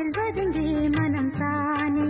செல்வதெங்கே மனம் தானே.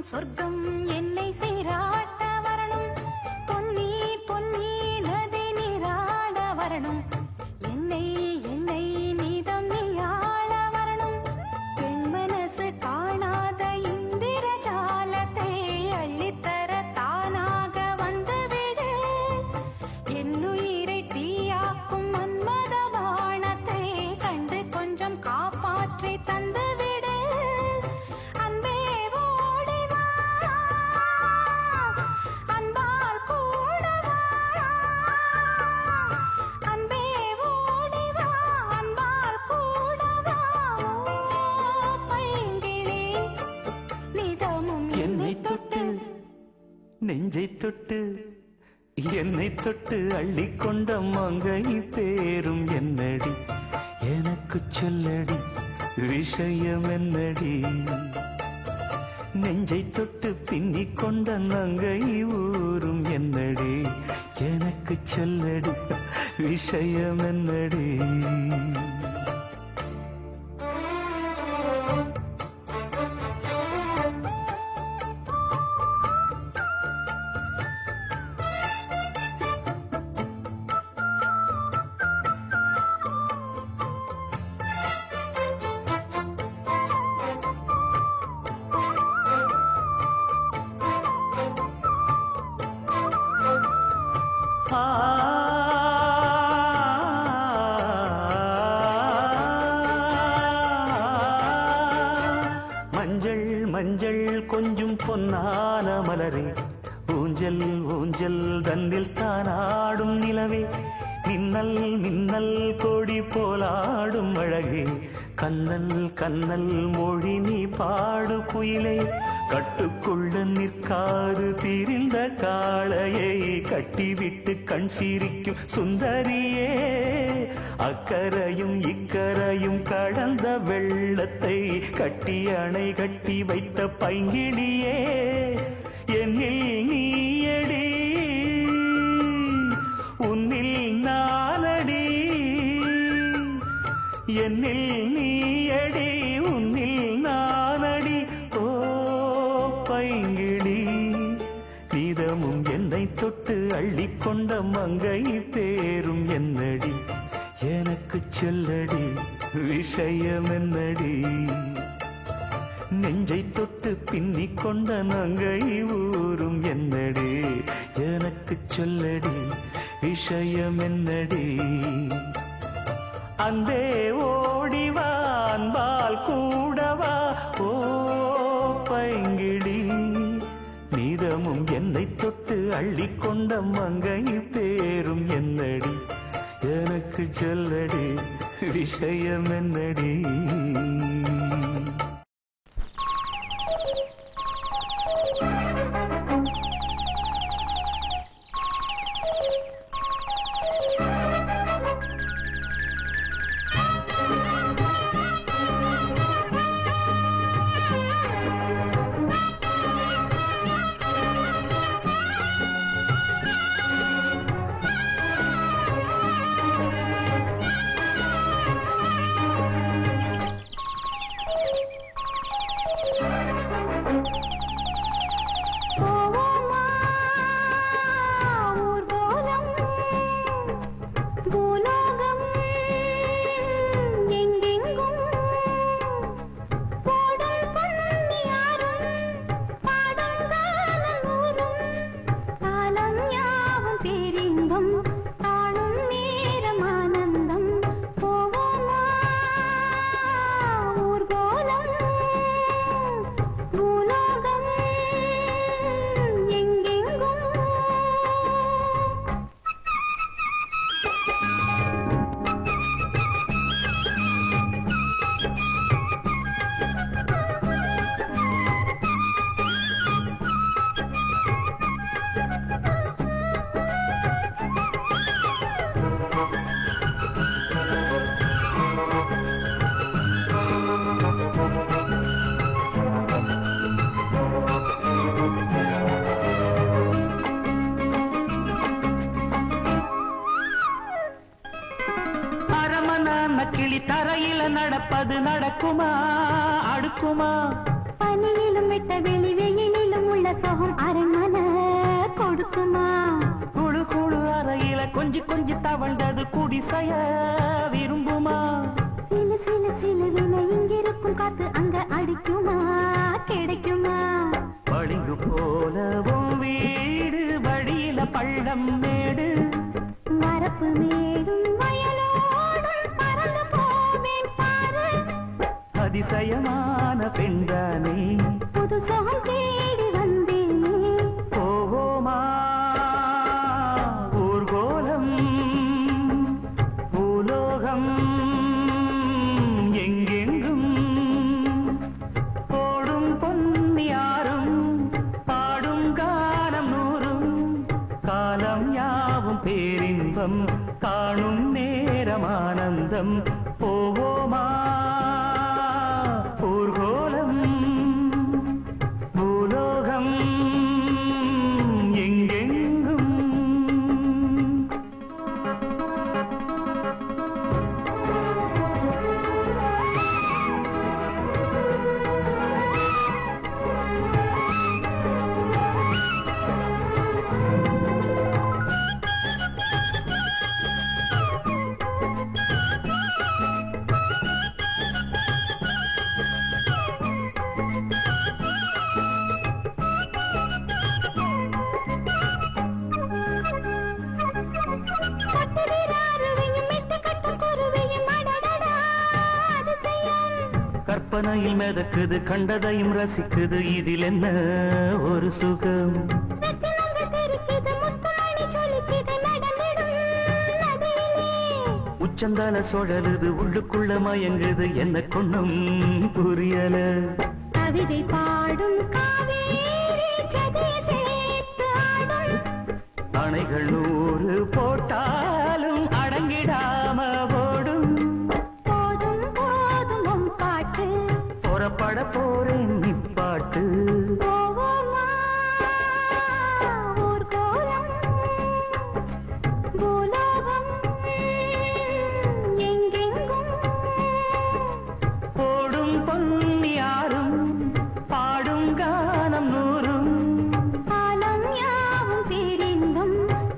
சொர்க்கம் என்னை சீராட்ட வரணும், பொன்னி பொன்னி நதி நீராட வரணும், என்னை என்னை நீதம் நீயாள வரணும், பெண் மனசு காணாத இந்திர ஜாலத்தை அள்ளித்தர தானாக வந்துவிடு, என்னுயிரை தீயாக்கும் மன்மத வானத்தை கண்டு கொஞ்சம் காப்பாற்றி தந்துவிடு. நெஞ்சை தொட்டு என்னை தொட்டு அள்ளிக்கொண்ட மங்கை பேரும் என்னடி, எனக்கு சொல்லடி விஷயம் என்னடி, நெஞ்சை தொட்டு பின்னிக் கொண்ட நங்கை ஊரும் என்னடி, எனக்கு சொல்லடி விஷயம் என்னடி. மஞ்சள் மஞ்சள் கொஞ்சம் பொன்னான மலரே, ஊஞ்சல் ஊஞ்சல் தன்னில் தானாடும் நிலவே, மின்னல் மின்னல் கொடி போலாடும் அழகே, கண்ணல் கண்ணல் மொழி நீ பாடு குயிலே, கட்டுக்குள்ள நிற்காது திரிந்த காளையை கட்டிவிட்டு கண் சிரிக்கும் சுந்தரியே, அக்கரையும் இக்கரையும் கடந்த வெள்ளத்தை கட்டி அணை கட்டி வைத்த பைங்கிடியே, என்னில் நீயடி உன்னில் நானடி, என்னில் நீயடி உன்னில் நானடி, ஓ பைங்கிடி நீதமும் என்னை தொட்டு அள்ளிக்கொண்ட மங்கை பேரும் என்னடி, எனக்கு சொல்லடி விஷயம் என்னடி, நெஞ்சை தொட்டு பின்னிக் கொண்ட நங்கை ஊரும் என்னடி, எனக்கு சொல்லடி விஷயம் என்னடி. அந்தே ஓடிவா அன்பால் கூடவா ஓ பைங்கிடி, நீதமும் என்னை தொட்டு அள்ளிக்கொண்ட மங்கை பேரும் என்னடி, எனக்கு சொல்லடி விஷயம் என்னடி. கிளி தரையில நடப்பது நடக்குமா அடுக்குமா, பனியிலும் விட்ட வெளி வெயிலே உள்ள சோகம் அரண்மனை கொடுக்குமா? குழு குழு அறையில கொஞ்சி கொஞ்சி தவண்டது குடிசைய விரும்புமா? சிலு சிலு சிலுவின இங்கிருக்கும் காத்து அங்க அடிக்குமா? கிடைக்குமா? பளிங்கு போலவும் வீடு வழியில பள்ளம் மேடு மரப்பு மேடும் வயலோடும் பறந்து போவேன் பாரு. அதிசயமான பெண்தானே புது சோகம் தேடி வந்தேனே. போவோமா ஊர்கோலம் பூலோகம் எங்கெங்கும் போடும் பொன்னியாரும் பாடும் காலம் நூறும் காலம் யாவும் பேரின்பம் காணும் நேரமானந்தம். போவோமா ஊர்கோலம் பூலோகம் எங்கெங்கும். கற்பனையில் மிதக்குது கண்டதையும் ரசிக்குது இதில் என்ன ஒரு சுகம். உச்சந்தால சுழலுது உள்ளுக்குள்ள மயங்குது என்ன கொன்னும் புரியல. கவிதை பாடும் அணைகள் 100 போட்டாலும் அடங்கிடாம ஓடும். போதும் போதும் உன் பாட்டு. புறப்பட போறேன் நிப்பாட்டு. போவோமா ஊர்கோலம் பூலோகம் எங்கெங்கும். போடும் பொன்னியாரும் பாடும் கானம் நூறும் காலம் யாவும் பேரின்பம்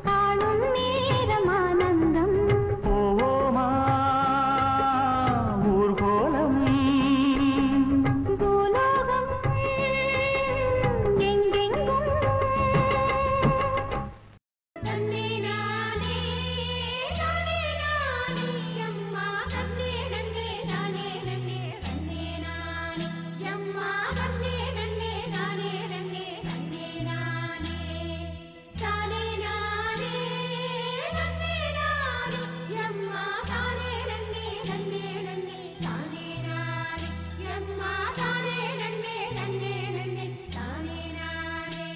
காணும் நேரமானந்தம். போவோமா ஊர்கோலம் பூலோகம் எங்கெங்கும். தன்னே நானே நானே நானே அம்மா தன்னே நன்னே நானே நன்னே தன்னே நானே அம்மா தன்னே நன்னே நானே நன்னே தன்னே நானே தானே நானே தன்னே நானே அம்மா தானே நன்னே தன்னே நன்னே தானே நானே அம்மா தானே நன்னே தன்னே நன்னே தானே நானே.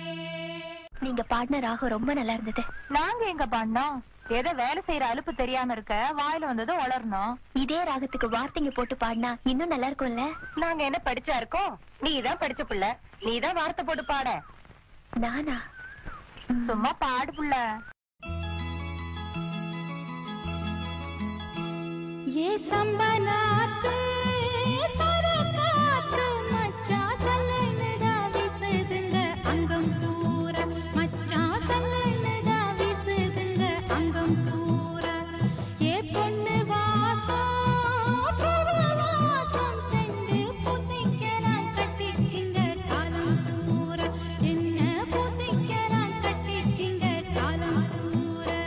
நீங்க பாடின ராகம் ரொம்ப நல்லா இருந்தது. நாங்க எங்க பண்ணோம்? ஏதோ வேலை செய்யற அலுப்பு தெரியாம இருக்க வாயில வந்தது வளரணும். இதே ராகத்துக்கு வார்த்தைங்க போட்டு பாடினா இன்னும் நல்லா இருக்கும்ல. நாங்க என்ன படிச்சா இருக்கோம்? நீதான் படிச்ச புள்ள, நீதான் வார்த்தை போட்டு பாட. நானா? சும்மா பாடு புள்ள. ये संबनात सरकात मच्चा सल्लनदा विसदंग अंगम पूरा मच्चा सल्लनदा विसदंग अंगम पूरा. ये பொண்ணு வாசம் பிரவாசம் சென்று பூசிக்கலாம் கட்டிக்கிங்க காலம் பூரா. என்ன பூசிக்கலாம் கட்டிக்கிங்க காலம் பூரா.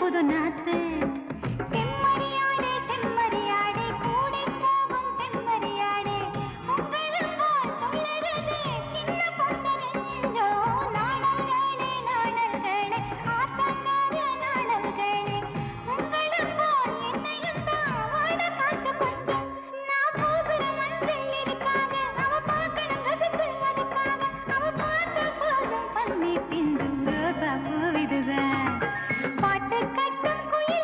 புது நாத்து தெம்மறியாடே தெம்மறியாடே கூடை போகும் தெம்மறியாடே உங்களுக்கு சொல்லுறதே சின்ன பொண்ணு நாணல்களே நாணல்களே ஆத்தக்கார நாணல்களே உங்களுக்கு என்னையும் தான் வாட காத்து கொஞ்சம் நான் போகிற மஞ்சள் இருக்காக அவ பார்க்கணும் ரசித்து அதுக்காக அவ பார்த்த போதும் பண்ணி பிந்து ரோசா பூவிதுதான் பாட்டு கட்டும் குயில்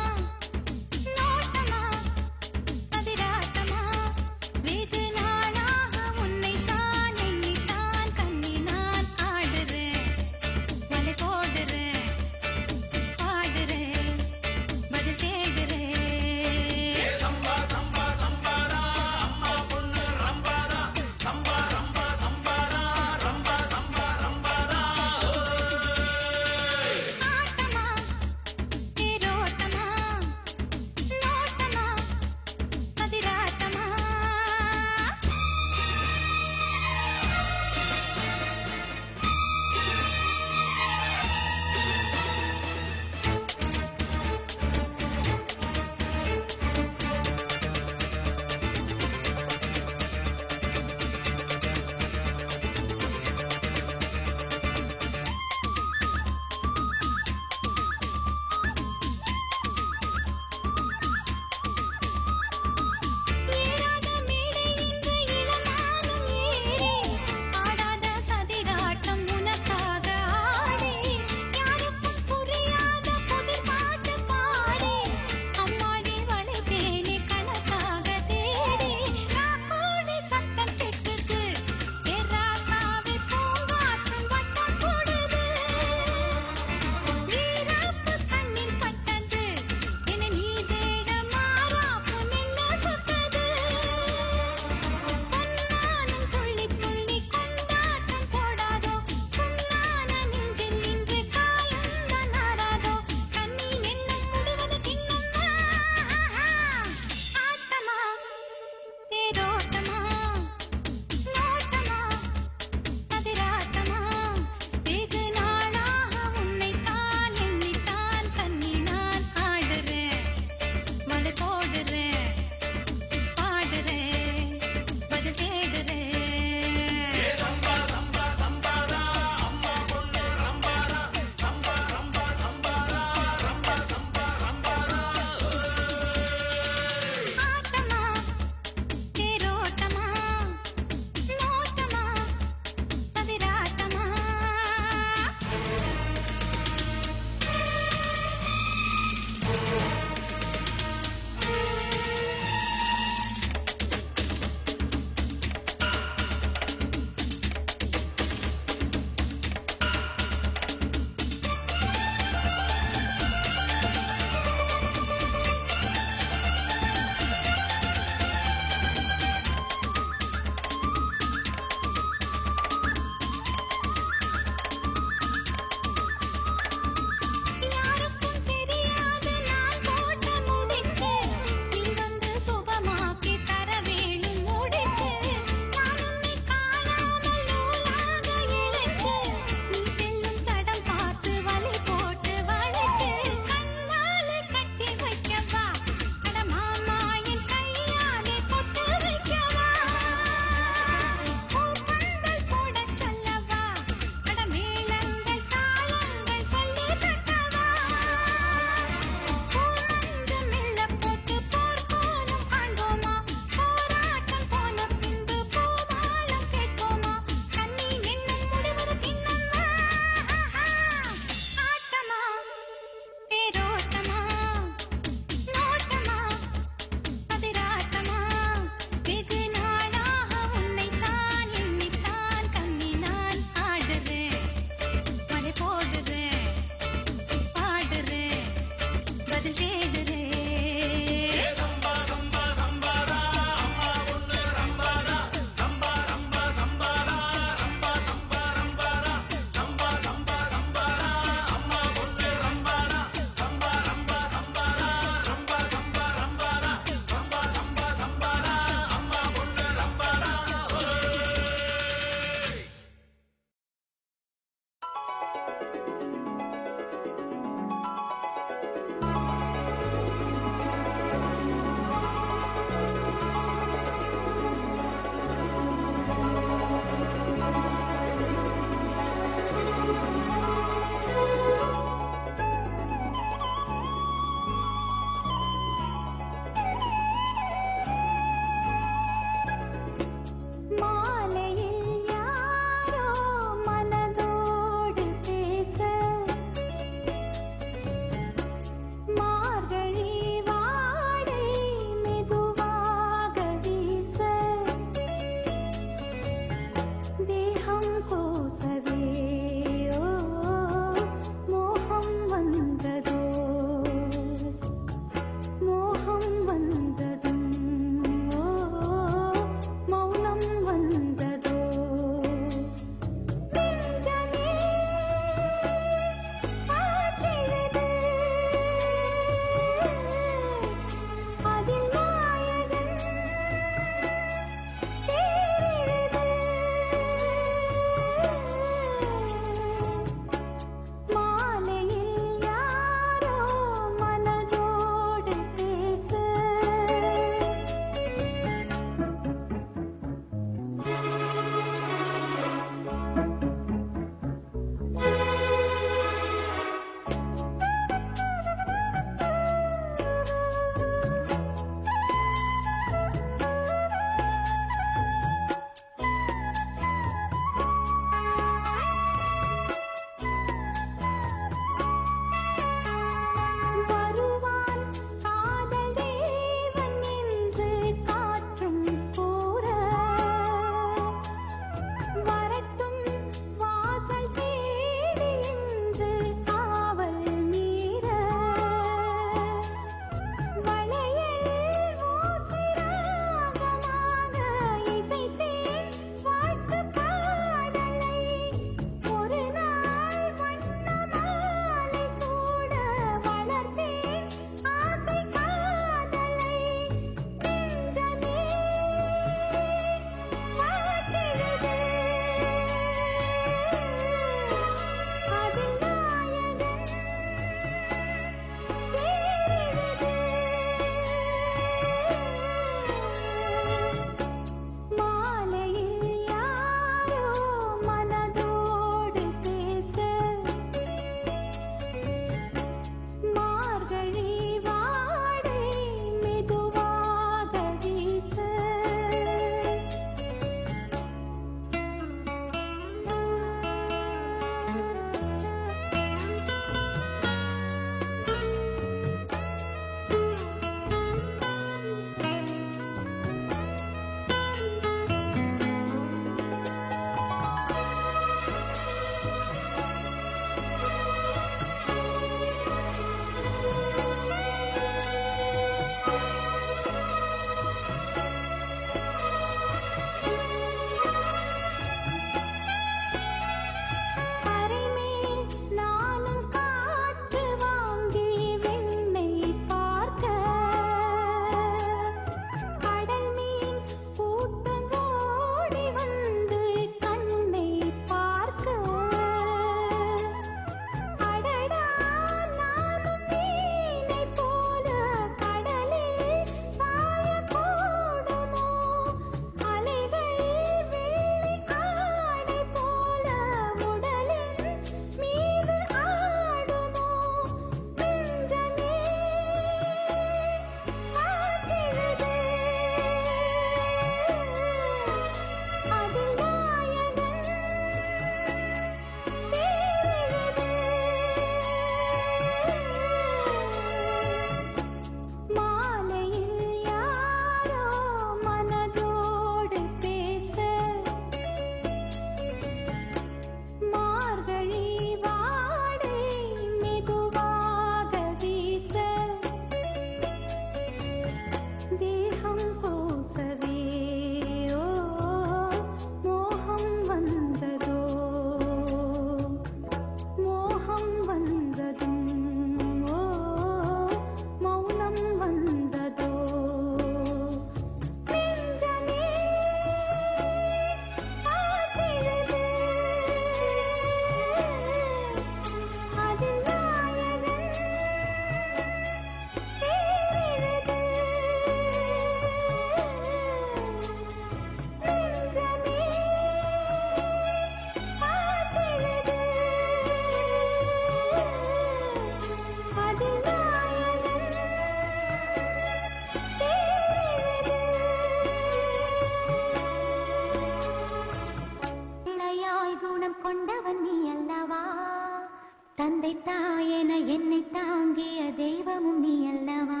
தந்தை தாயென என்னை தாங்கிய தெய்வமும் நீ அல்லவா?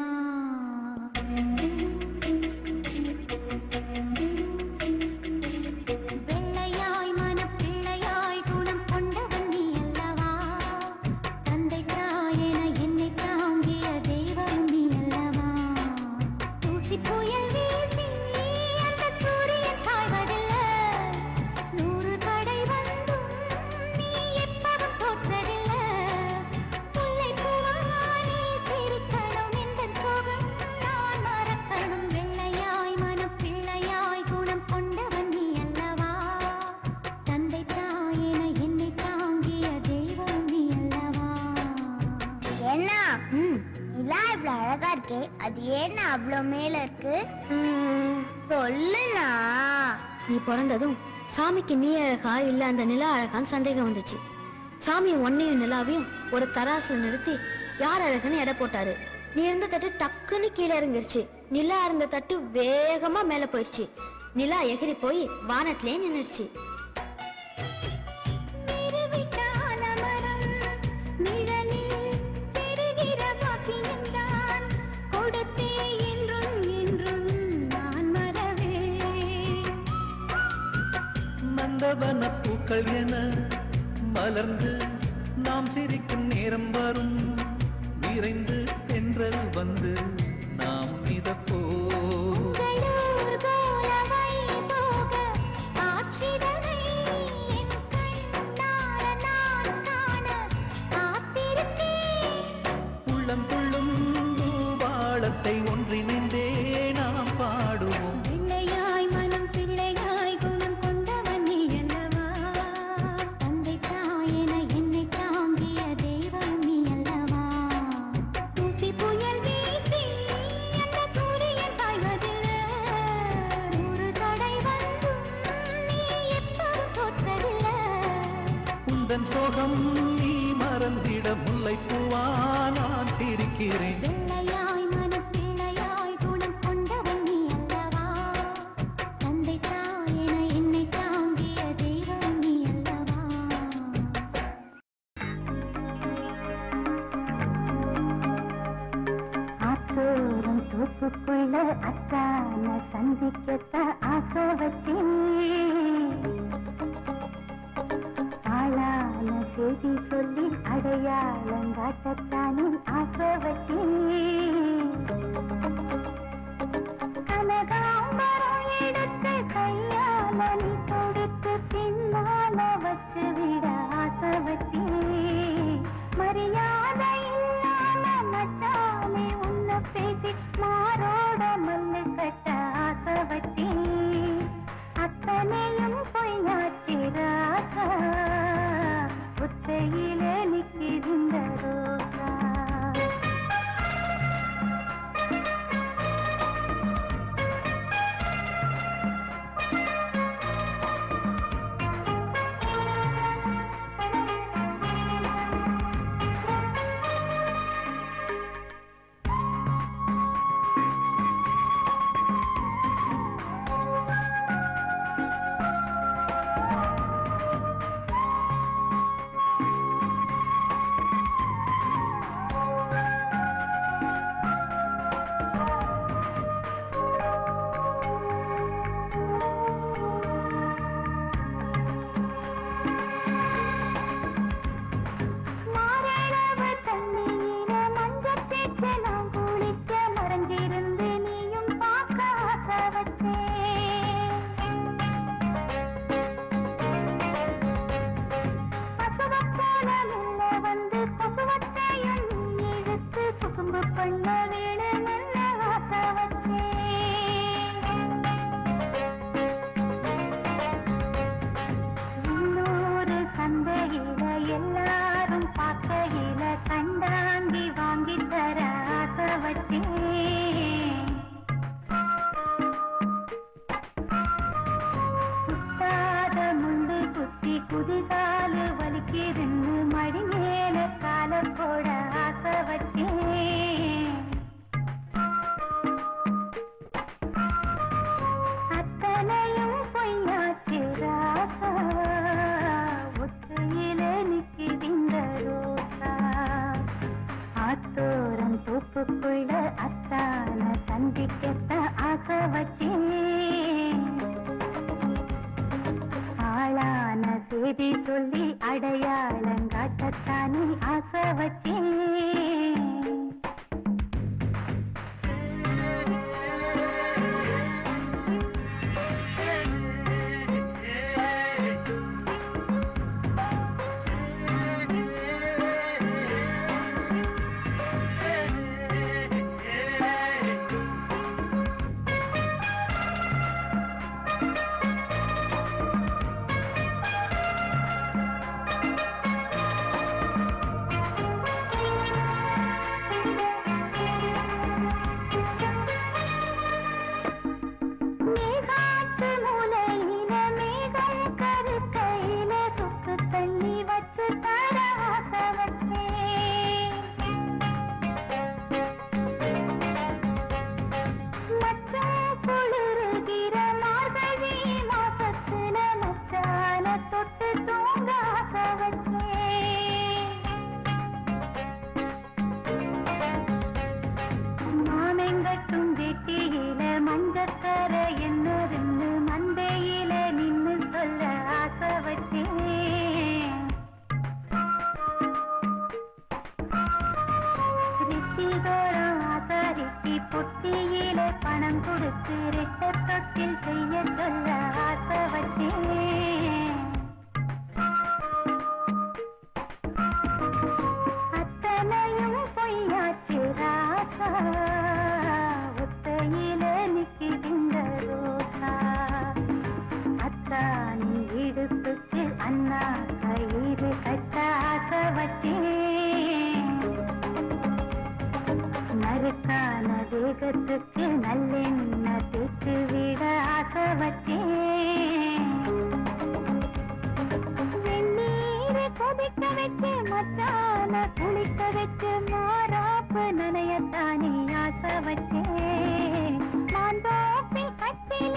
வெள்ளையாய் மனப்பிள்ளையாய் குணம் கொண்டவன் நீ அல்லவா? தந்தை தாயென என்னை தாங்கிய தெய்வமும் நீ அல்லவா? தூசி புயல் வீசி அந்த சூரியன் சாய்வதில்லை. 100 தடை வந்தும் நீ எப்பவும் தோற்றதில்லை. முல்லை பூவா நீ சிரிக்கணும், இந்த சோகம் நான் மறக்கணும். வெள்ளையாய் மனப்பிள்ளையாய் குணம் கொண்டவன் நீ அல்லவா? தந்தை தாயென என்னை தாங்கிய தெய்வம் நீ அல்லவா? என்ன நிலா இவ்வளவு அழகா இருக்கே, அது ஏன்னா அவ்வளவு மேல இருக்கு? சொல்லுனா. நீ பிறந்ததும் சாமிக்கு நீ அழகா இல்ல அந்த நிலா அழகான்னு சந்தேகம் வந்துச்சு. சாமி ஒன்னையும் நிலாவையும் ஒரு தராசுல நிறுத்தி யார் அழகுன்னு எடை போட்டாரு. நீ இருந்த தட்டு டக்குன்னு கீழே இறங்கிருச்சு. நிலா இருந்த தட்டு வேகமா மேல போயிடுச்சு. நிலா எகிரி போய் வானத்திலே நின்னுடுச்சு. நிறுவிட்டான மரம் நிழலில் பெறுகிற பாக்கியம்தான் கொடுத்தே என்றும் என்றும் நான் மறவே. நந்தவன பூக்கள் என மலர்ந்து நாம் சிரிக்கும் நேரம் வரும். விரைந்து தென்றல் வந்து நாம் மிதப்போ. உங்களூர் கோலவை போக ஆட்சிதனை என் கண்ணார நான் காண காத்திருக்கேன். உள்ளம் துள்ளும் பூபாளத்தை ஒன்றினின்றே நாம் பாடுவோம். பிள்ளையாய் மனம் பிள்ளையாய் குணம் கொண்டவன் நீ அல்லவா? தந்தை தாயென என்னை தாங்கிய தெய்வம் நீ அல்லவா? தூசி புயல் வீசி அந்த சூரியன் சாய்வதில்லை. 100 தடை வந்தும் நீ எப்பவும் தோற்றதில்லை. உந்தன் சோகம் நீ மறந்திட முல்லைப்பூவா நான் சிரிக்கிறேன். வெள்ளையாய் மனப்பிள்ளையாய் குணம் கொண்டவன் நீ அல்லவா? தந்தை தாயென என்னை தாங்கிய தெய்வம் நீ அல்லவா? ஆத்தோரம் தோப்புக்குள்ள அத்தான சந்திக்கத்தான் ஆசை வச்சேன். ஆளான செய்தி சொல்லி அடையாளம் காட்டத்தானே ஆசை வச்சேன். கனகாம்பரம் எடுத்து கையால நீ தொடுத்து பின்னால வச்சு விட ஆசை வச்சேன். மரியாதை இல்லாம மச்சானே உன்னை பேசி மாரோட மல்லு கட்ட ஆசை வச்சேன். அத்தனையும் பொய்யாச்சிராசா புத்தையிலே நிற்கின்ற ரோசா.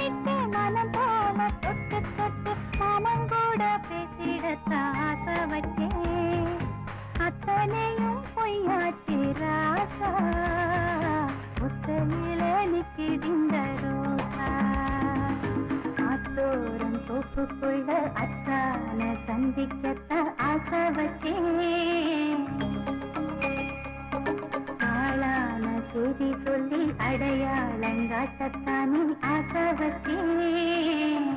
முத்தமிட்டு மனம் போல தொட்டு தொட்டு மாமங்கூட பேசிடத்தான் ஆசை வச்சேன். அத்தனையும் பொய்யாச்சி ராசா, முத்தமிழ நிற்கிதிந்த ரோசா. ஆத்தோரம் தோப்புக்குள்ள அத்தான சந்திக்கத்தான் ஆசை வச்சேன். ஆளான செய்தி சொல்லி அடையாளங்காட்டத்தானே ஆசை வச்சேன்.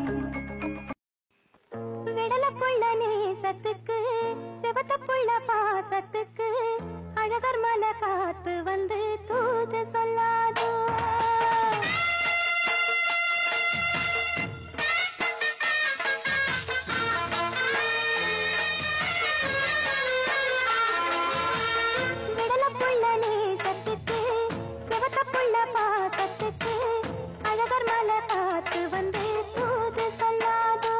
விடலப்புள்ள நேசத்துக்கு சிவத்தப்புள்ள பாசத்துக்கு அழகர் மலை காத்து வந்து தூது சொல்லாதோ. விடலப்புள்ள நேசத்துக்கு சிவத்தப்புள்ள பாசத்துக்கு அழகர் மலை காத்து வந்து தூது சொல்லாதோ.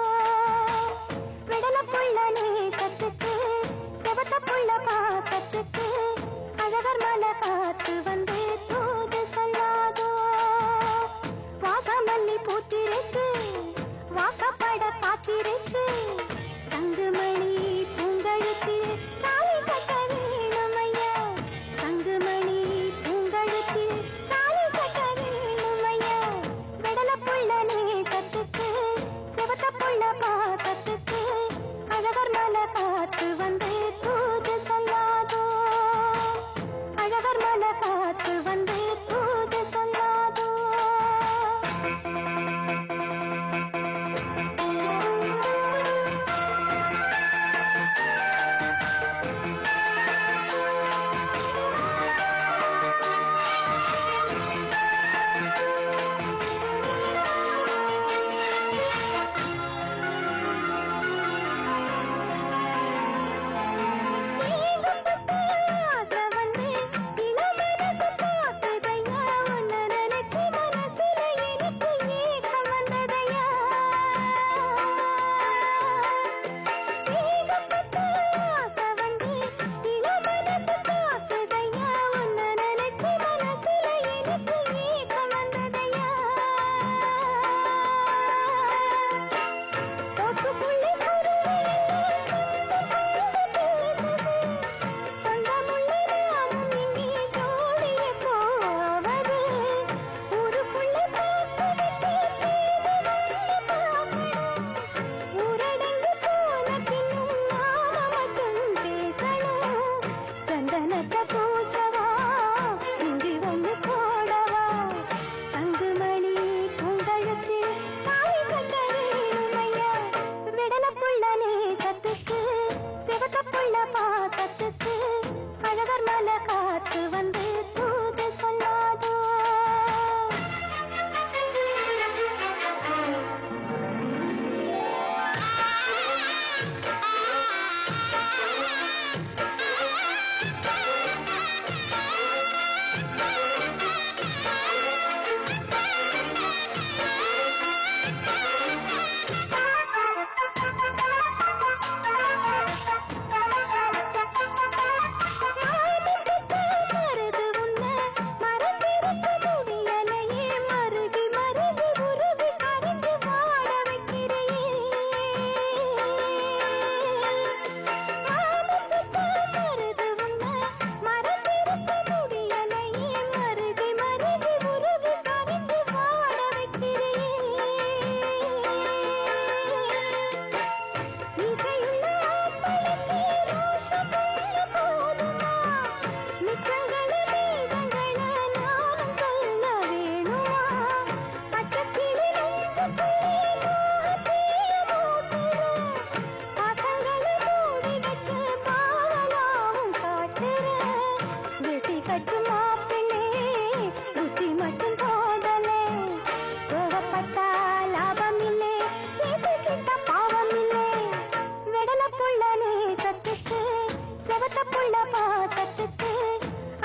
விடலப்புள்ள நேசத்துக்கு சிவத்தப்புள்ள பாசத்துக்கு அழகர் மலை காத்து வந்து தூது சொல்லாதோ. வாசமல்லி பூத்திருக்கு வாக்கப்பட காத்திருக்கு தங்குமணி பூங்கழுத்தில் தாலி கட்ட வேணுமையா. தங்குமணி பூங்கழுத்தில் தாலி கட்ட வேணுமையா. விடலப்புள்ள நேசத்துக்கு சிவத்தப்புள்ள பாசத்துக்கு அழகர் மலை காத்து வந்து தூது சொல்லாதோ. அழகர் மலை காத்து வந்து தூது சொல்லாதோ. அழகர் மலை காத்து வந்து தூது சொல்லாதோ.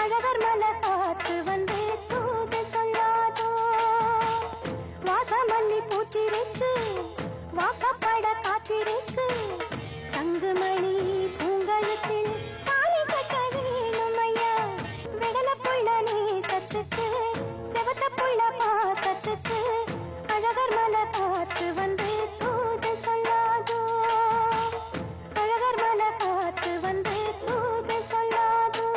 அழகர் மலை காத்து வந்து தூது சொல்லாதோ. வாசமல்லி பூத்திருக்கு வாக்கப்பட காத்திருக்கு தங்குமணி பூங்கழுத்தில் தாலி கட்ட வேணுமையா. விடலப்புள்ள நேசத்துக்கு சிவத்தப்புள்ள பாசத்துக்கு அழகர் பார்த்து வந்து தூது சொல்லாதோ அழகர் மலை பார்த்து வந்து தூது சொல்லாதோ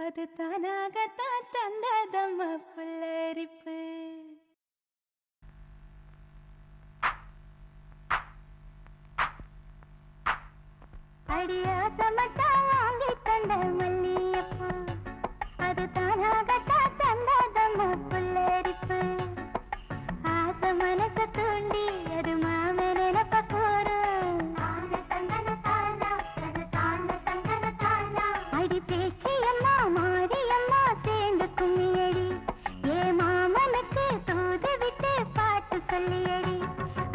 அது தானாகத்தான் தந்ததம்மா புல்லரிப்பு. அடியாசமட்டா வாங்கி தந்த மல்லியப்பூ, அது தானாகத்தான் தந்ததம்மா புல்லரிப்பு. ஆசை மனச தூண்டி அது மாம நினப்ப கூறும். அடி பேச்சியம்மா மாரியம்மா சேர்ந்து கும்மியடி, ஏ மாமனுக்கு தூது விட்டு பாட்டு சொல்லியடி.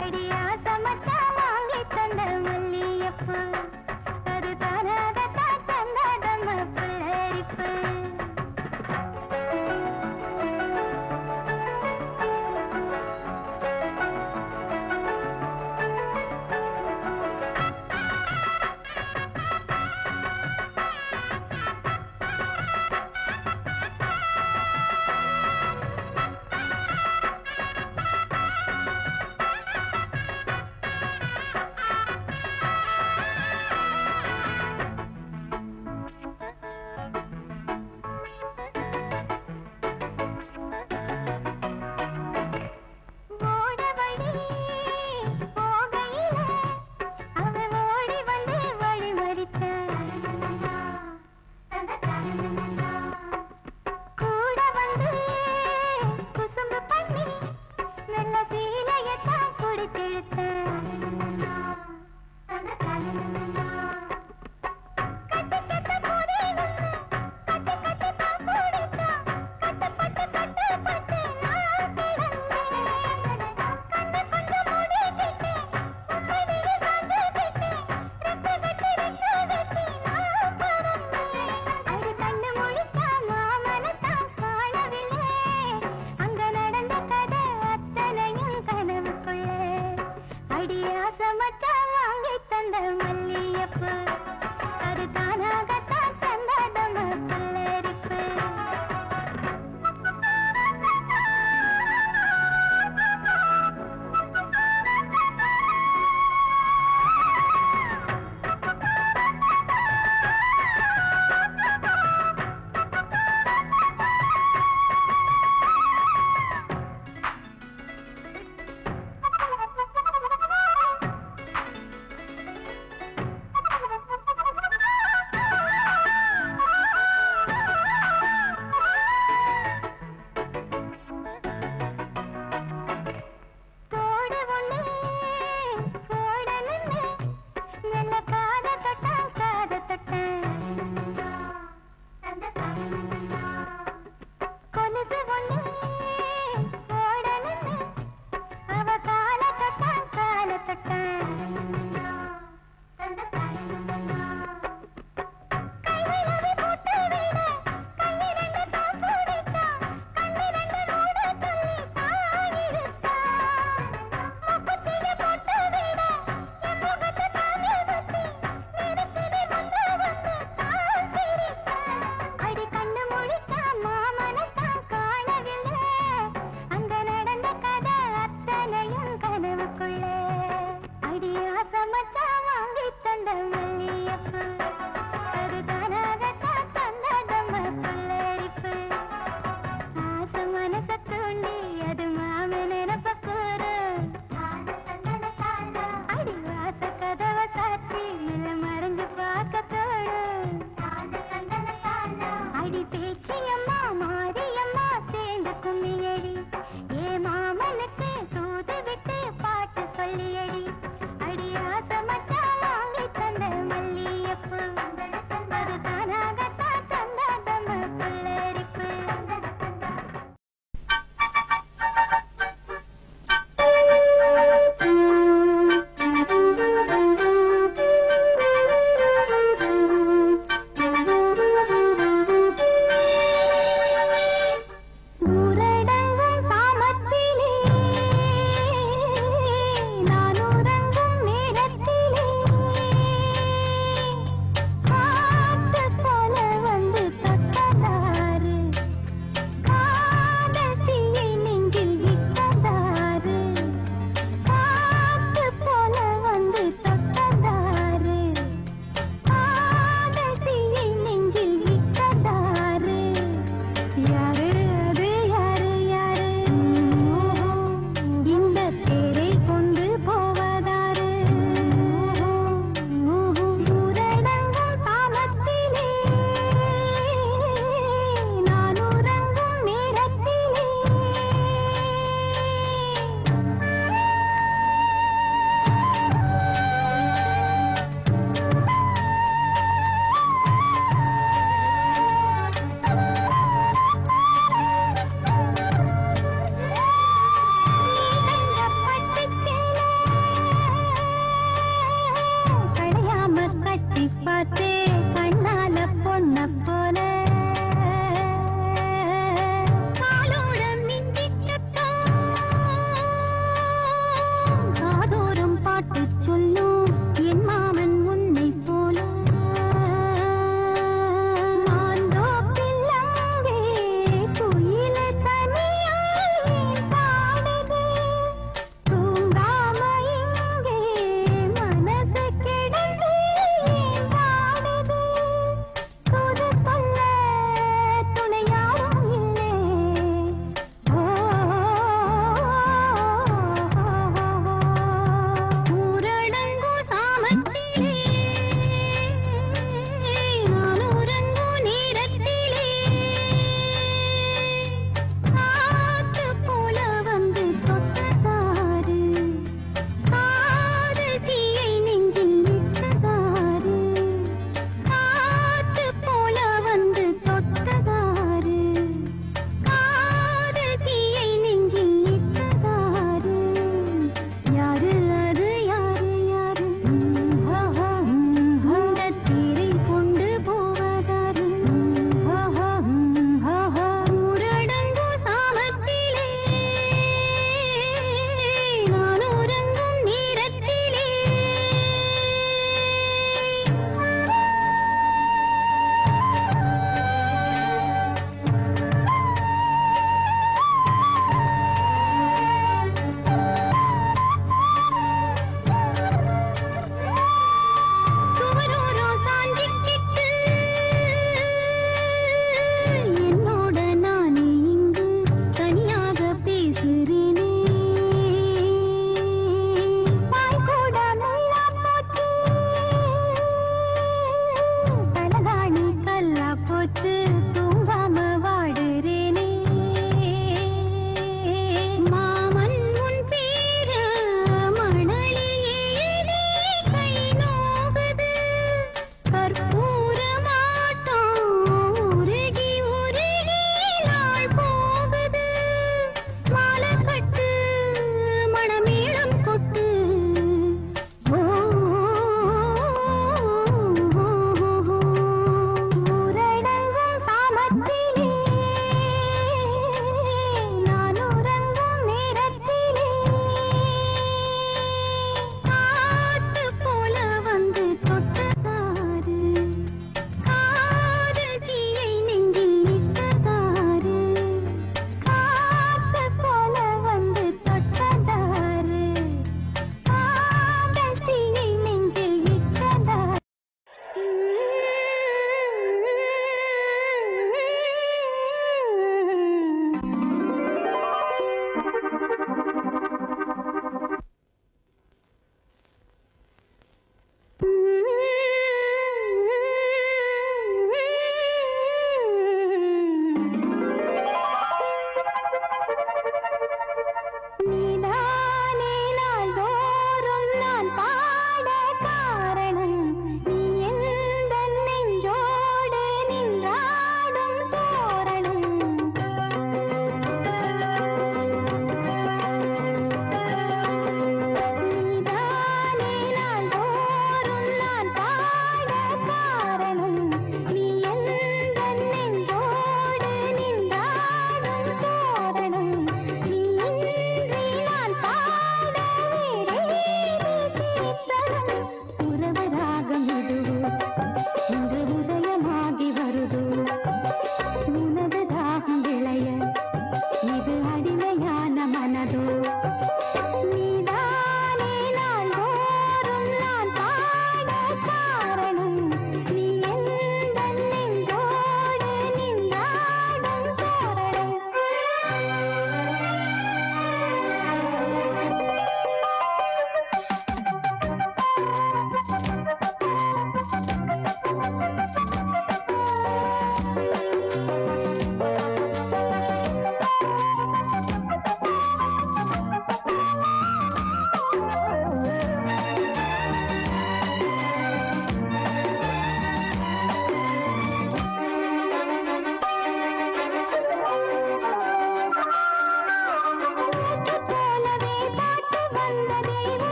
அடியாசமட்டா வாங்கி தந்த மல்லியப்பூ, அது தானாகத்தான் தந்ததம்மா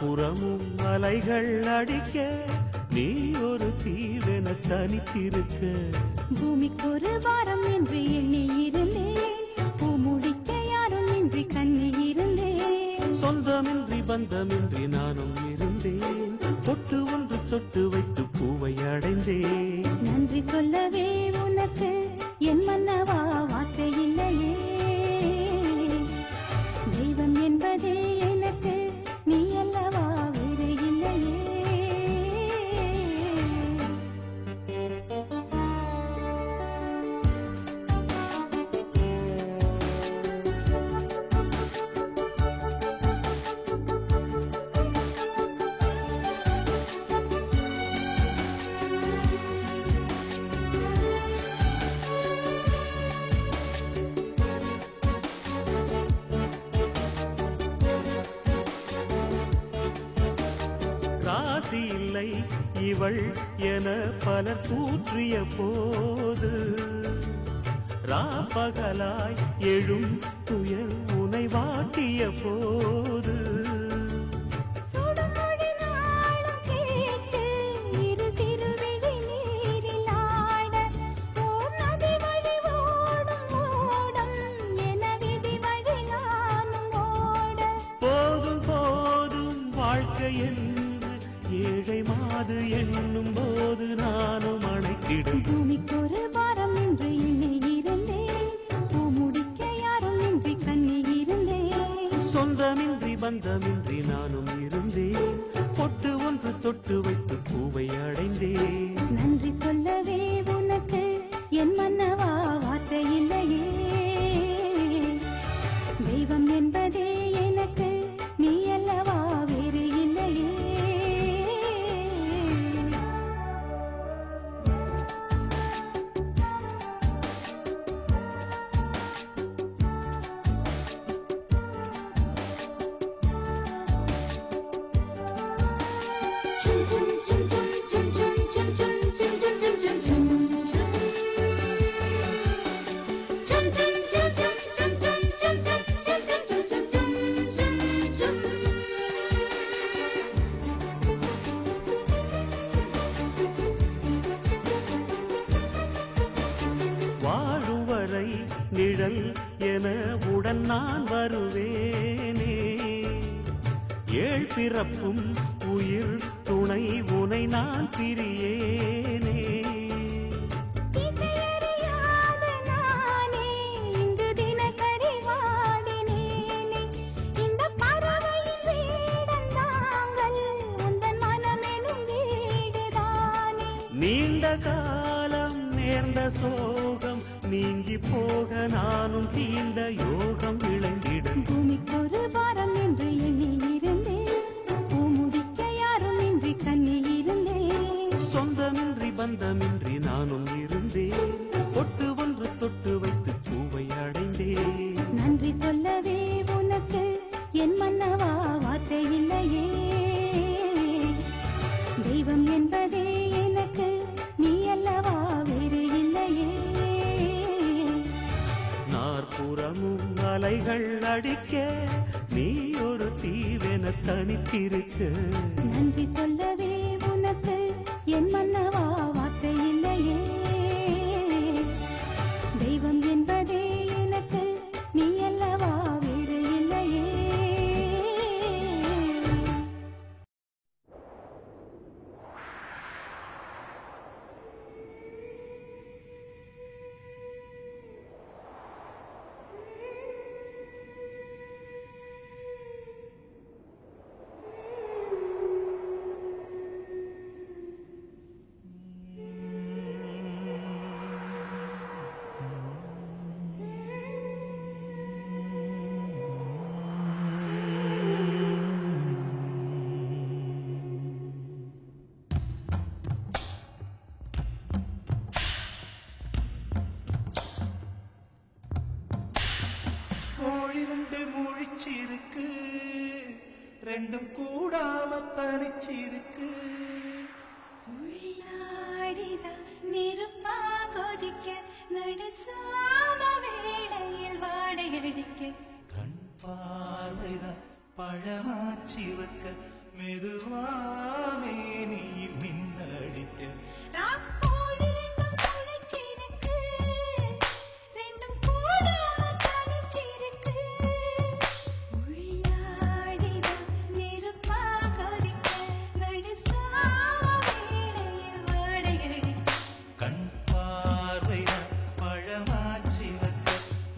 நாற்புறமும் அலைகள் அடிக்க நீ ஒரு தீவென தனித்திருக்க பூமிக்கு ஒரு வாரம் என்று எண்ணி இருந்தேன் பூமுடிக்க யாரும் இன்றி கண்ணி இருந்தேன் சொந்தமின்றி பந்தமின்றி நானும் இருந்தேன் தொட்டு ஒன்று தொட்டு வைத்து பூவை அடைந்தேன் நன்றி சொல்லவே உனக்கு என் மன்னவா வார்த்தை இல்லையே தெய்வம் என்பதே எனக்கு நீ அல்லவா வேறு இல்லையே ராசி இல்லை இவள் என பலர் கூற்றிய போது ராப்பகலாய் எழும் துயர் உனை வாட்டிய போது சுடுமொழி நாளும் கேட்டு இரு திருவிழி நீரில் ஆட ஓர் நதி வழி ஓடும் ஓடம் என விதி வழி நானும் ஓட போதும் போதும் வாழ்க்கை என்று ஏழை மாது எண்ணும் போது நானும் அணைத்திடும் பூமிக்கு ஒரு வாரம் என்று எண்ணி இருந்தேன் பூமுடிக்க யாரும் இன்றி கண்ணி இருந்தேன் சொந்தமின்றி பந்தமின்றி நானும் இருந்தேன் பொட்டு ஒன்று தொட்டு வைத்து பூவை அடைந்தேன் நன்றி சொல்லவே உனக்கு என் மன்னவா வார்த்தை இல்லையே தெய்வம் என்பதே எனக்கு நீ அல்லவா வேறு இல்லையே வாழுவரை நிழல் என உடன் நான் வருவேனே ஏழ் பிறப்பும் உயிர் துணை உனை நான் பிரியேனே இசையறியாத நானே இங்கு தினசரி வாடினேனே இந்த பறவையின் வீடந்தாங்கள் உந்தன் மனமெனும் வீடுதானே நீண்ட காலம் நேர்ந்த சோகம் நீங்கி போக நானும் தீண்ட யோகம் விளங்கிடும் பூமிக்கு ஒரு வாரம் என்று எண்ணி இருந்தேன் பூமுடிக்க யாரும் இன்றி கண்ணி இருந்தேன் சொந்தமின்றி பந்தமின்றி நானும் இருந்தேன் பொட்டு ஒன்று தொட்டு வைத்து பூவை அடைந்தேன் நன்றி சொல்லவே உனக்கு என் மன்னவா வார்த்தை இல்லையே தெய்வம் என்பதே எனக்கு நீ அல்லவா வேறு இல்லையே நாற்புறமும் அலைகள் அடிக்க நீ ஒரு தீவென தனித்திருக்க நன்றி சொல்லவே உனக்கு என் மன்னவா வார்த்தை இல்லையே தெய்வம் என்பதே எனக்கு நீ அல்லவா வேறு இல்லையே கோழிரண்டு முழிச்சிருக்கு ரெண்டும் கூடாம தனிச்சிருக்கு நெருப்பா கொதிக்க நடுசாம வேளையில் வாடையடிக்க கண் பார்வைதான் பழமாச்சி வைக்க மெதுவாவே நீ மின்னடிக்க கண் பார்வைதான் பழமாச்சிரக்க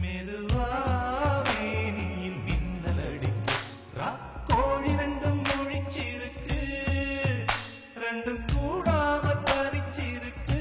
மெதுவாவே நீ மின்னலடிக்க ராக்கோழி ரெண்டும் முழிச்சிருக்கு ரெண்டும் கூடாம தனிச்சிருக்கு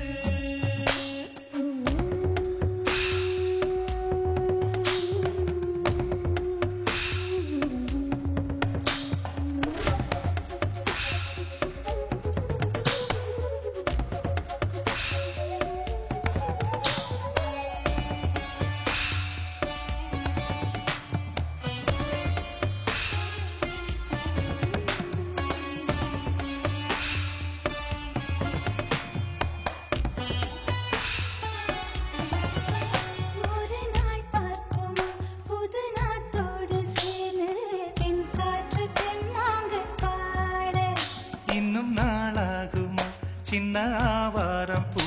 இன்னும் நாளாகுமா சின்ன ஆவாரம் பூ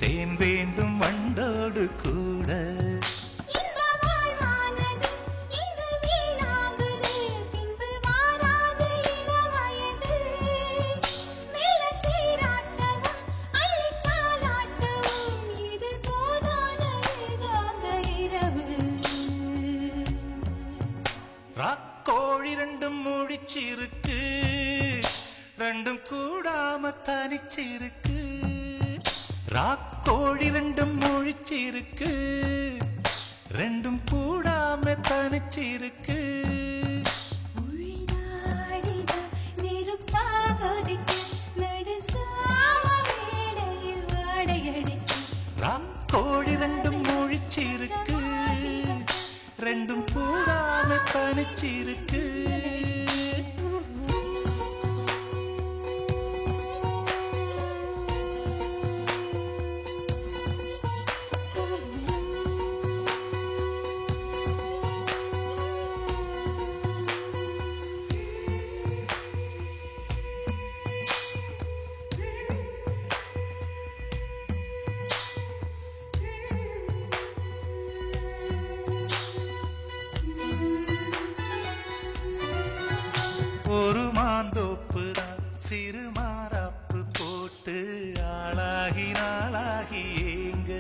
தேன் வேண்டும் வண்டோடு கூட ராக்கோழி ரெண்டும் முழிச்சிருக்கு ரெண்டும் கூடாம தனிச்சிருக்கு ராக்கோழி ரெண்டும் முழிச்சிருக்கு ரெண்டும் கூடாம தனிச்சிருக்கு ராக்கோழி ரெண்டும் முழிச்சிருக்கு ரெண்டும் கூடாம தனிச்சிருக்கு ஒரு மாந்தோப்புதான் சிறு மாறாப்பு போட்டு ஆளாகி நாளாகி ஏங்க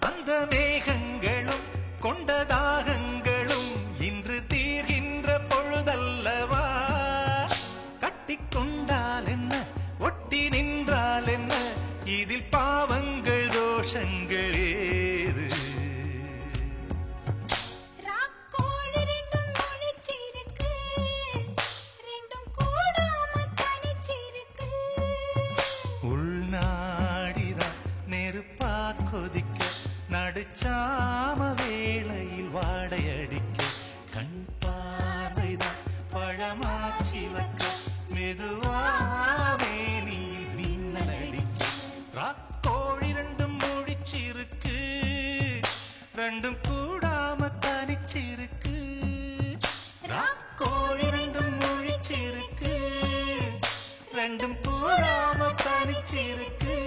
அந்த மேகங்களும் கொண்ட தாகங்களும் இன்று தீர்கின்ற பொழுதல்லவா கட்டிக்கொண்டால் என்ன ஒட்டி நின்றால் என்ன இதில் பாவங்கள் தோஷங்கள் ஏது உள்நாடிதான் நெருப்பா கொதிக்க நடுச்சாம வேளையில் வாடையடிக்க கண் பார்வைதான் பழமாச்சிவக்க மெதுவாவே நீ மின்னலடிக்க ராக்கோழி ரெண்டும் முழிச்சிருக்கு ரெண்டும் கூடாம தனிச்சிருக்கு ராக்கோழி ரெண்டும் முழிச்சிருக்கு ரெண்டும் கூடாம தனிச்சிருக்கு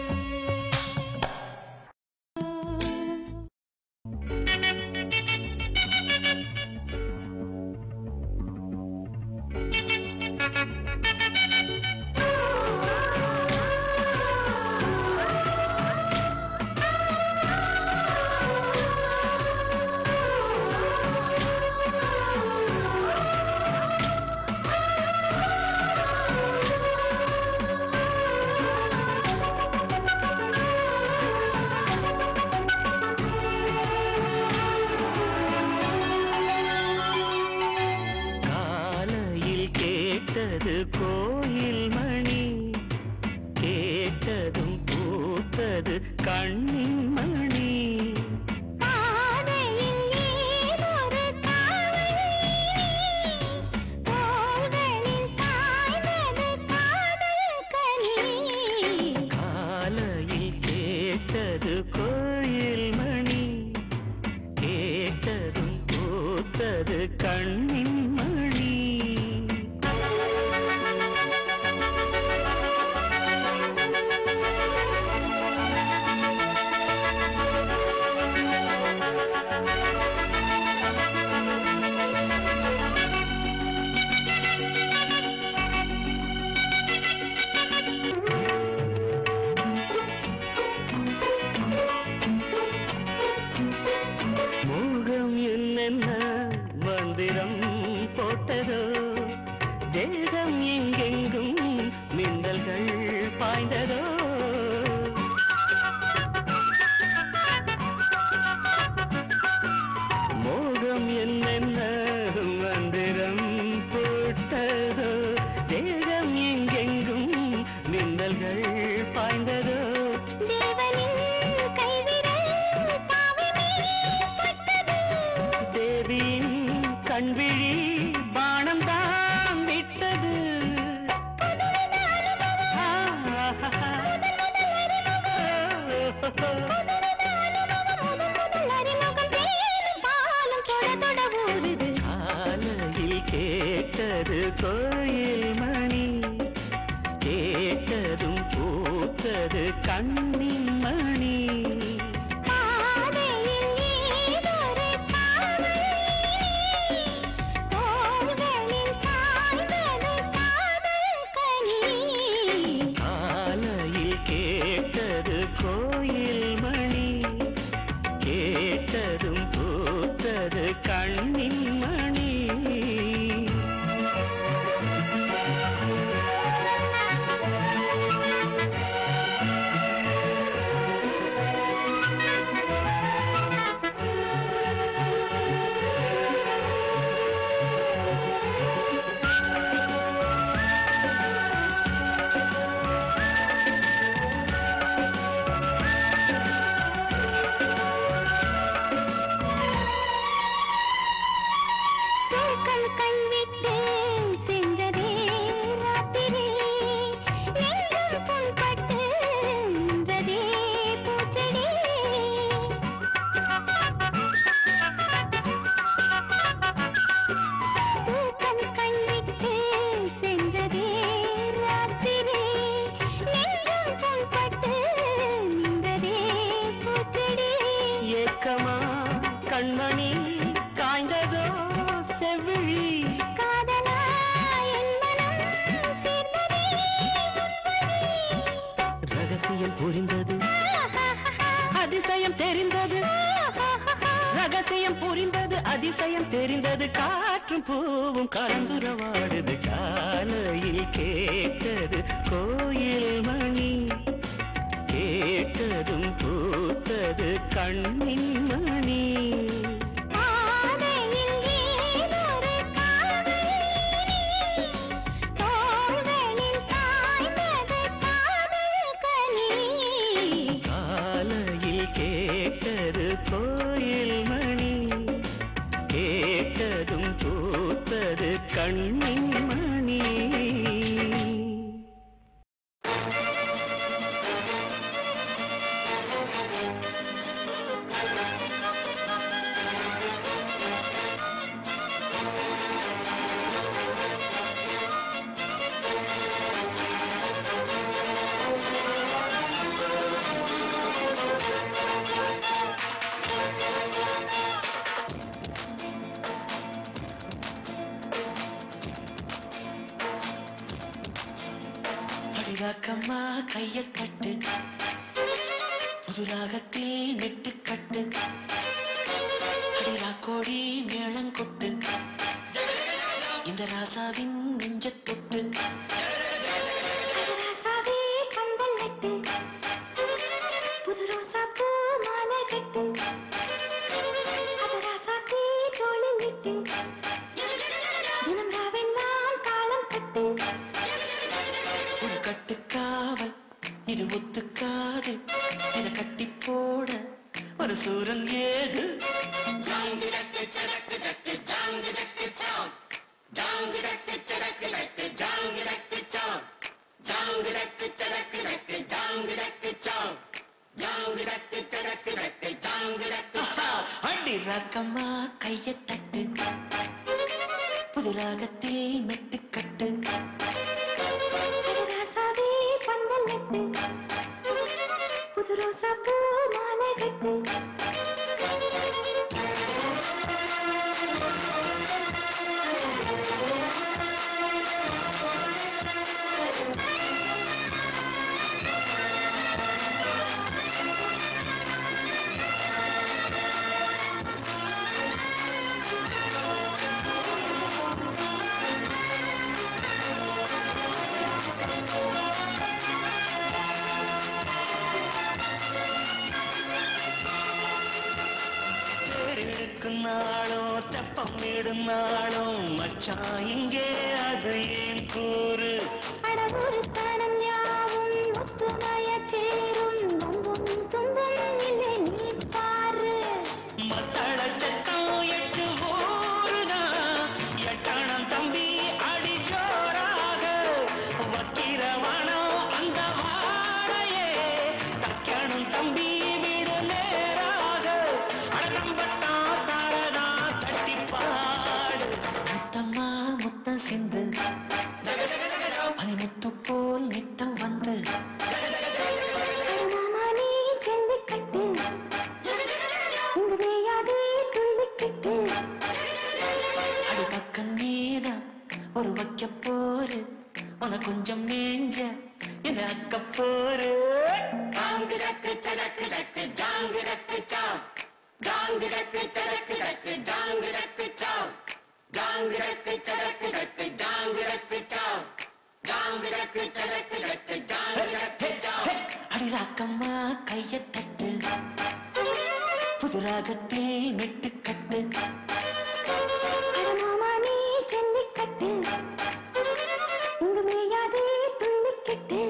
கோயில் மணி கேட்டதும் பூத்தது கண்ணின் மணி காலையில் கேட்டது கோயில் பூத்தது கண்ணின் மணி. மந்திரம் போட்டதோ தேகம் எங்கெங்கும் மின்னல்கள் பாய்ந்ததோ மோகம் என்னென்ன மந்திரம் போட்டதோ தேகம் எங்கெங்கும் மின்னல்கள் பாய்ந்ததோ கண்விழி பானம் தான் விட்டது. காலையில் கேட்டது கோயில் மணி கேட்டதும் பூத்தது கண்ணின் மணி. கோயில் மணி கேட்டதும் பூத்தது கண்ணின் மணி. கண்மணி காய்ந்ததோ செவிழி ரகசியம் புரிந்தது அதிசயம் தெரிந்தது. ரகசியம் புரிந்தது அதிசயம் தெரிந்தது. காற்றும் பூவும் கலந்துரவாடுது. காலையில் கேட்டது கோயில் மணி கேட்டதும் பூத்தது கண்ணின் மணி. காலையில் கேட்டது கோயில் மணி கேட்டதும் பூத்தது கண்ணின் மணி. ராக்கம்மா கையை தட்டு புது ராகத்தில் நெட்டு கட்டு அடிரா கோடி மேளங்கொட்டு இந்த ராசாவின் நெஞ்ச தொட்டு ராசாவே பந்தல் நட்டு புது ரோசா பூ மாலை கட்டு அத ராசாத்தி தோளி விட்டு தினம் ராவெல்லாம் தாளம் கட்டு. கட்டுக்காவல் இது ஒத்துக்காது இத கட்டி போட ஒரு சூரன் ஏது. அடி ராக்கம்மா கையை தட்டு புது ராகத்தில் மெட்டுக்கட்டு ராசாவே பந்தல் நட்டு புது ரோசா பூ மாலை கட்டு நாளும் தெப்பம் விடும் நாளும் மச்சான் இங்கே அது ஏன் கூறு அடவொரு தனம் யாவும் ஒத்துமைய சேரும் நம்பும் துன்பம் இல்லை நீ பாரு மத்தள சத்தம் 8 ஊருதான் எட்டணம் தம்பி அடி ஜோராக வக்கிரவனம் அந்த வாழையே தக்கணும் தம்பி வீடு நேராக அடம்பட்டா தாரதா தட்டி பாடு முத்தம்மா முத்தம் சிந்து முத்து போல் நித்தம் வந்து மாமா நீ ஜல்லிக்கட்டு உங்க வேயாதே துள்ளிக்கிட்டு அடி பக்கம் நீதான் ஒரு வைக்க போரு உன கொஞ்சம் மேஞ்ச என அக்க போரு அடிராக்கம்மா கைய தட்டு புது ராகத்தில் மெட்டுக்கட்டு மாமா நீ ஜல்லிக்கட்டு உங்க வேயாதே துள்ளிக்கிட்டு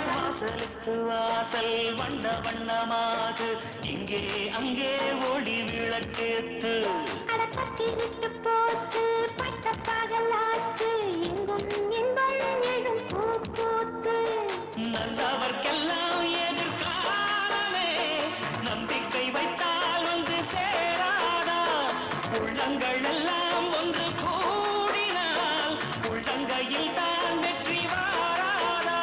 வாசலுக்கு வாசல் வண்ண வண்ணமாக இங்கே அங்கே ஒளி விளக்கேத்து அடப்பத்தி விட்டு போச்சு பட்ட பகலாச்சு எங்கும் இன்பம் எழும் பூ பூத்து நல்லவர்க்கெல்லாம் எதிர்காலமே நம்பிக்கை வைத்தால் வந்து சேராதா உள்ளங்கள் எல்லாம் ஒன்று கூடினால் உள்ளங்கையில் தான் வெற்றி வாராதா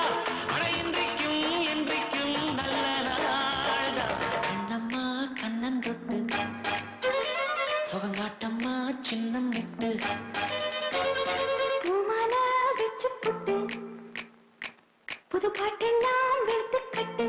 அட இன்றைக்கும் என்றைக்கும் நல்ல நாள்தா கண்ணம்மா கண்ணன் தொட்டு சுகங்காட்டம்மா சின்னம் விட்டு பூமால வச்சு புட்டு புது பாட்டெல்லாம் வெளுத்து கட்டு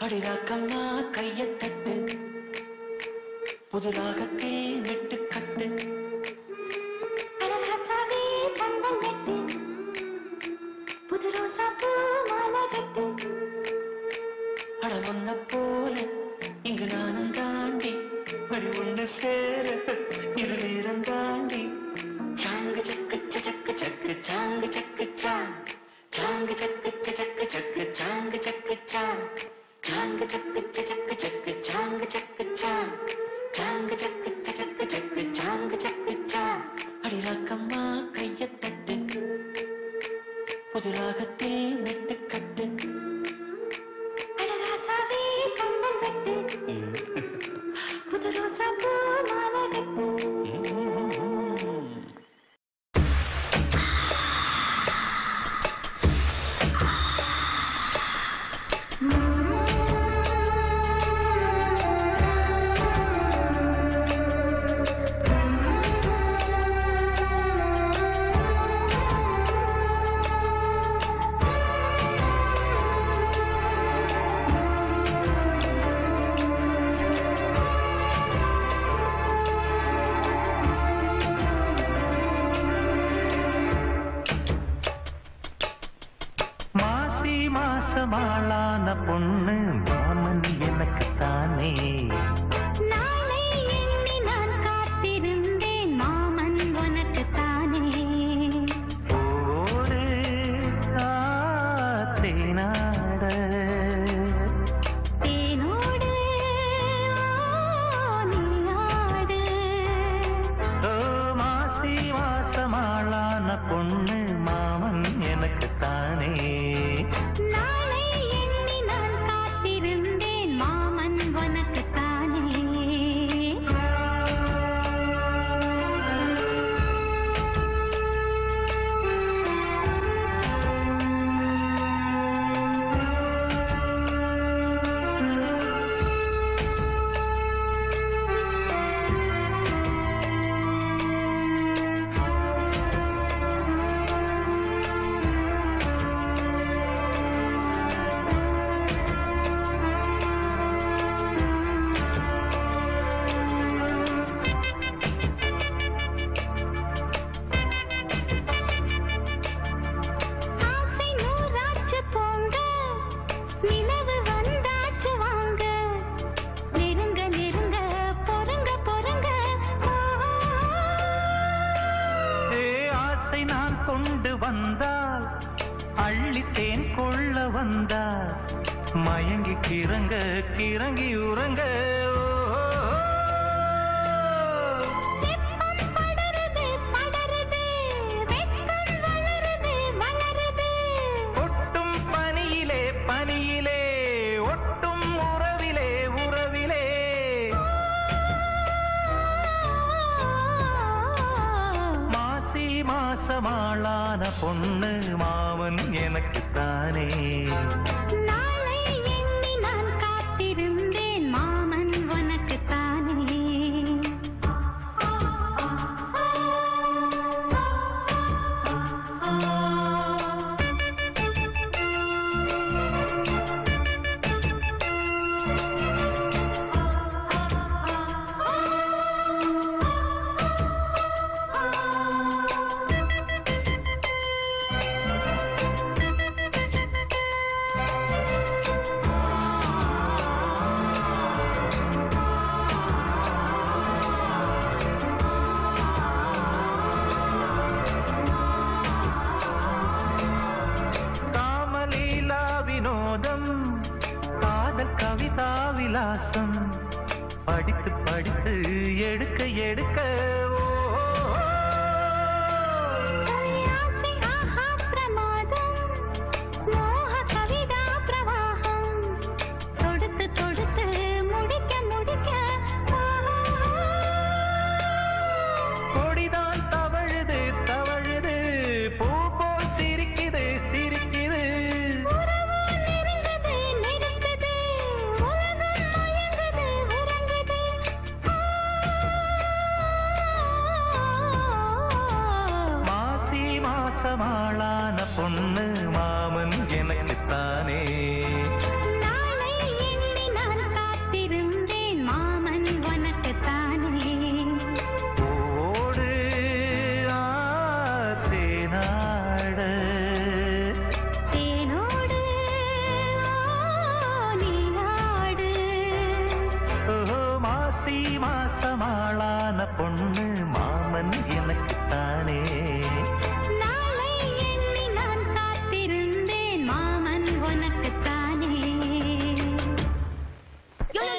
அடிராக்கம்மா கைய தட்டு புது ராகத்தில் மெட்டுக்கட்டு அழகாசாவே பந்தல் நட்டு புது ரோசா பூ மாலை கட்டு அட ஒன்ன போல இங்கு நானும் தாண்டி வழி ஒன்று சேர இது நேரம் தாண்டி சாங்கு சக்கு சக்கு சக்கு சாங்கு சக்கு சாங்கு சக்கு சக்கு சக்கு சாங்கு சக்கு சாங்கு சக்கு சக்கு சக்கு சாங்கு சக்கு சாங்கு அள்ளித்தேன் கொள்ள வந்தார் மயங்கி கிறங்க கிறங்கி உறங்க ஒட்டும் பனியிலே பனியிலே ஒட்டும் உறவிலே உறவிலே மாசி மாசமாளான பொண்ணு மாமன் எனக்குத்தானே நாளை எண்ணி நான் காத்திருந்தேன் மாமன் உனக்குத்தானே காமலீலா வினோதம் காதல் கவிதா விலாசம் படித்து படித்து எடுக்க எடுக்க ஓ, ஆசை ஆஹா பிரமாதம் மோக கவிதா பிரவாகம் தொடுத்து தொடுத்து முடிக்க முடிக்க கொடிதான் தவழுது தவழுது பூ போல் சிரிக்குது சிரிக்குது நெருங்குது நெருங்குது உலகம் மயங்குது உறங்குது மாசி மாசமாளான பொண்ணு மாமன் எனக்குத்தானே நாளை எண்ணி நான் காத்திருந்தேன் மாமன் உனக்குத்தானே ஓடு தேனாட தேனோடு நீராடு மாசி மாசமாளான பொண்ணு மாமன்